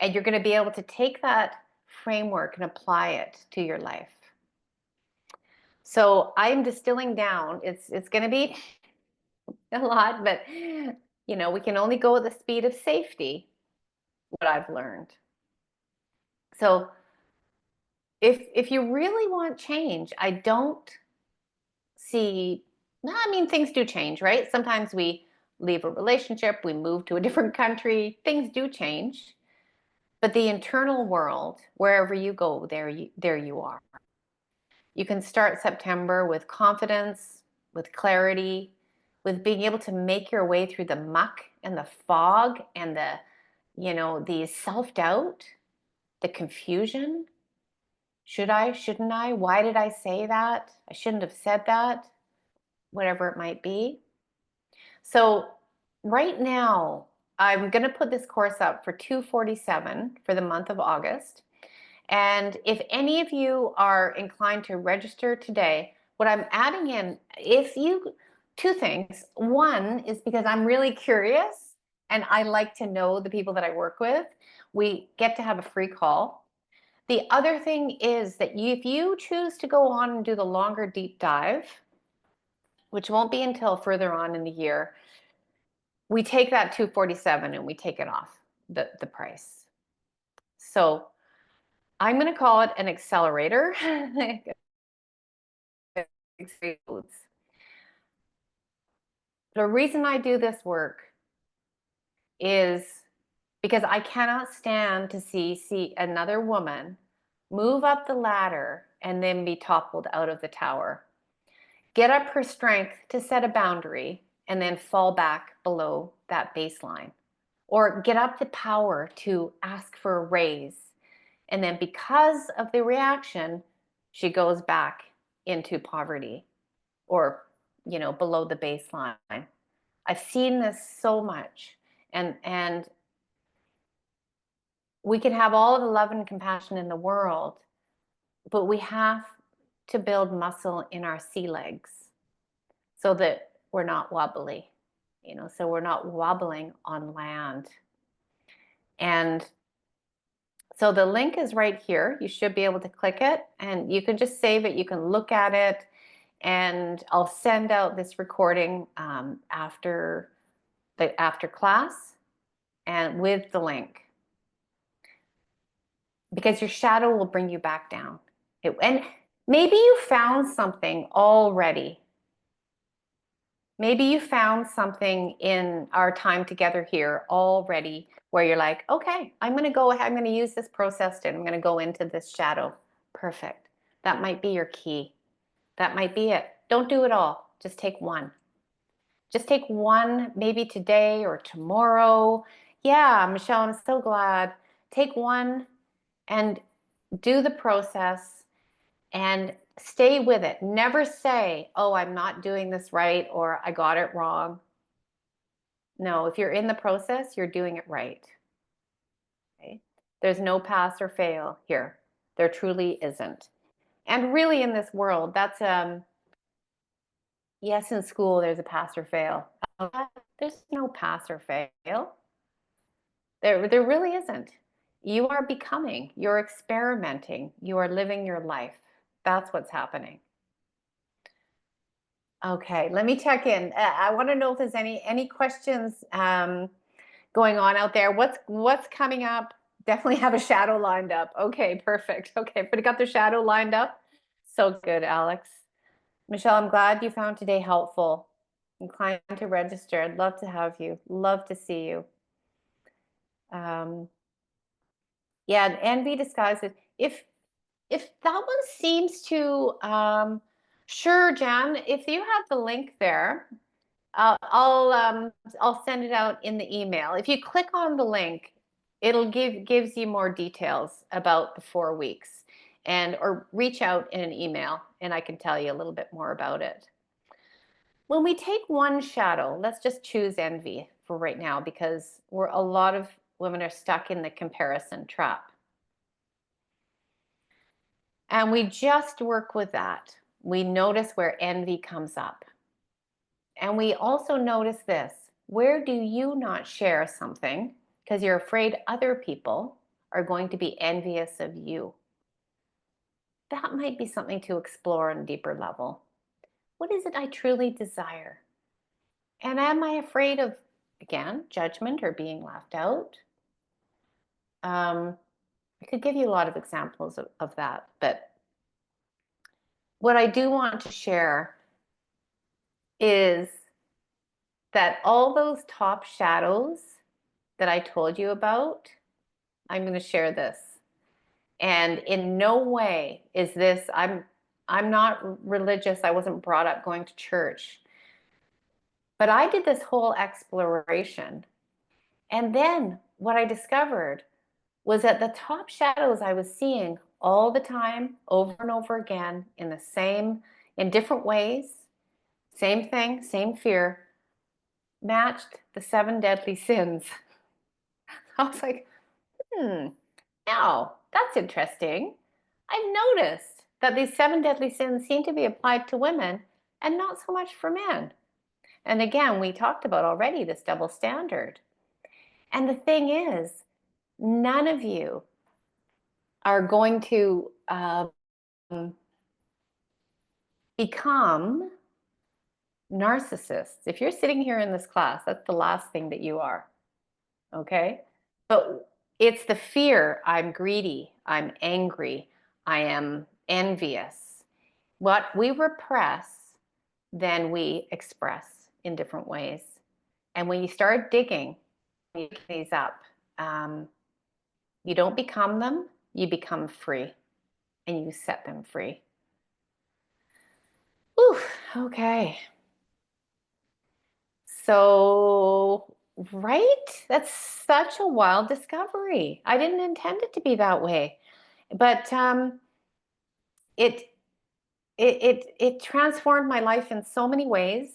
And you're going to be able to take that framework and apply it to your life. So I'm distilling down. It's going to be a lot, but we can only go at the speed of safety, what I've learned. So if you really want change, I don't see, things do change, right? Sometimes we leave a relationship, we move to a different country, things do change. But the internal world, wherever you go, there you are. You can start September with confidence, with clarity, with being able to make your way through the muck and the fog and the self-doubt, the confusion. Should I? Shouldn't I? Why did I say that? I shouldn't have said that. Whatever it might be. So right now, I'm going to put this course up for $247 for the month of August. And if any of you are inclined to register today, what I'm adding in, two things. One is because I'm really curious and I like to know the people that I work with. We get to have a free call. The other thing is that if you choose to go on and do the longer deep dive, which won't be until further on in the year, we take that $247 and we take it off the price. So I'm going to call it an accelerator. The reason I do this work is because I cannot stand to see another woman move up the ladder and then be toppled out of the tower. get up her strength to set a boundary, and then fall back below that baseline. Or get up the power to ask for a raise. And then because of the reaction, she goes back into poverty or, below the baseline. I've seen this so much. And we can have all of the love and compassion in the world, but we have to build muscle in our sea legs so that we're not wobbly, so we're not wobbling on land. And so the link is right here. You should be able to click it and you can just save it. You can look at it, and I'll send out this recording after class and with the link, because your shadow will bring you back down. And maybe you found something already. Maybe you found something in our time together here already where you're like, okay, I'm going to go ahead, I'm going to use this process and I'm going to go into this shadow. Perfect. That might be your key. That might be it. Don't do it all. Just take one. Just take one, maybe today or tomorrow. Yeah, Michelle, I'm so glad. Take one and do the process and stay with it. Never say, oh, I'm not doing this right or I got it wrong. No, if you're in the process, you're doing it right. Okay? There's no pass or fail here. There truly isn't. And really in this world, that's yes, in school there's a pass or fail. There's no pass or fail. There really isn't. You are becoming, you're experimenting, you are living your life. That's what's happening. Okay, let me check in. I want to know if there's any questions going on out there. What's coming up? Definitely have a shadow lined up. Okay, perfect. Okay, but got the shadow lined up. So good, Alex. Michelle, I'm glad you found today helpful. Inclined to register. I'd love to have you. Love to see you. Yeah, and envy disguised. If that one seems to sure, Jan, if you have the link there, I'll send it out in the email. If you click on the link, it'll gives you more details about the 4 weeks, or reach out in an email and I can tell you a little bit more about it. When we take one shadow, let's just choose envy for right now because a lot of women are stuck in the comparison trap. And we just work with that. We notice where envy comes up. And we also notice this. Where do you not share something because you're afraid other people are going to be envious of you? That might be something to explore on a deeper level. What is it I truly desire? And am I afraid of, again, judgment or being left out? I could give you a lot of examples of that, but what I do want to share is that all those top shadows that I told you about, I'm going to share this. And in no way is this, I'm not religious. I wasn't brought up going to church. But I did this whole exploration. And then what I discovered was that the top shadows I was seeing all the time, over and over again, in different ways, same thing, same fear, matched the 7 deadly sins. I was like, now that's interesting. I've noticed that these 7 deadly sins seem to be applied to women and not so much for men. And again, we talked about already this double standard. And the thing is, none of you are going to become narcissists. If you're sitting here in this class, that's the last thing that you are. Okay? But it's the fear. I'm greedy. I'm angry. I am envious. What we repress, then we express in different ways. And when you start digging these up, you don't become them, you become free and you set them free. Whew. Okay. So, right? That's such a wild discovery. I didn't intend it to be that way. But it it transformed my life in so many ways.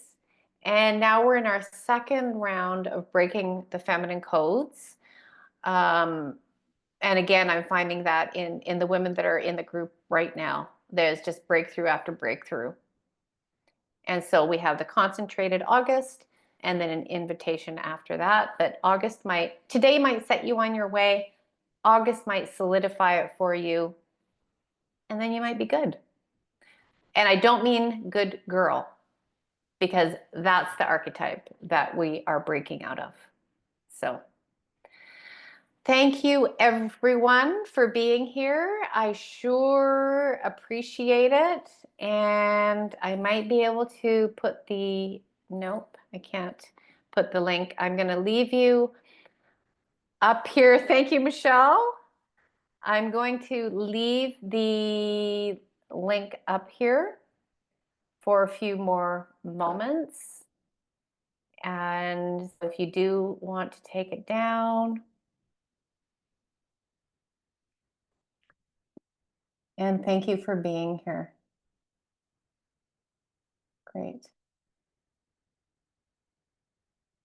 And now we're in our second round of breaking the feminine codes. Um, and again, I'm finding that in the women that are in the group right now, there's just breakthrough after breakthrough. And so we have the concentrated August and then an invitation after that. But today might set you on your way. August might solidify it for you. And then you might be good. And I don't mean good girl, because that's the archetype that we are breaking out of. So thank you everyone for being here. I sure appreciate it. And I might be able to put nope, I can't put the link. I'm going to leave you up here. Thank you, Michelle. I'm going to leave the link up here for a few more moments. And if you do want to take it down, and thank you for being here. Great.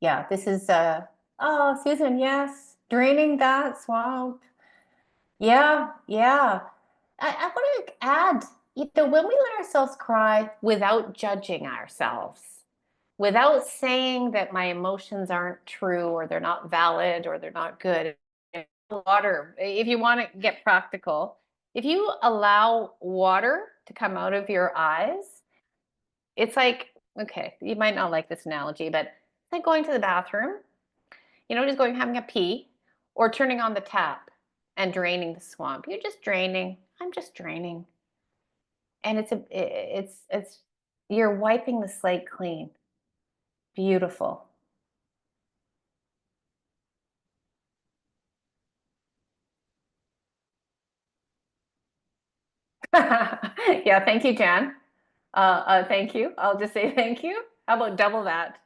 Yeah, this is oh, Susan, yes. Draining that swamp. Yeah, yeah. I want to add, when we let ourselves cry without judging ourselves, without saying that my emotions aren't true or they're not valid or they're not good. Water, if you want to get practical, if you allow water to come out of your eyes, it's like, okay, you might not like this analogy, but it's like going to the bathroom, just going having a pee or turning on the tap and draining the swamp. You're just draining. I'm just draining. And it's you're wiping the slate clean. Beautiful. Yeah, thank you, Jan. Thank you. I'll just say thank you. How about double that?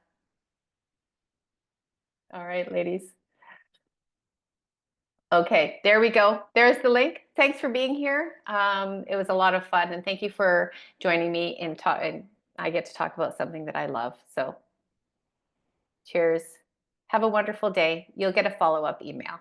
All right, ladies. Okay, there we go. There's the link. Thanks for being here. It was a lot of fun, and thank you for joining me in talk. And I get to talk about something that I love. So, cheers. Have a wonderful day. You'll get a follow-up email.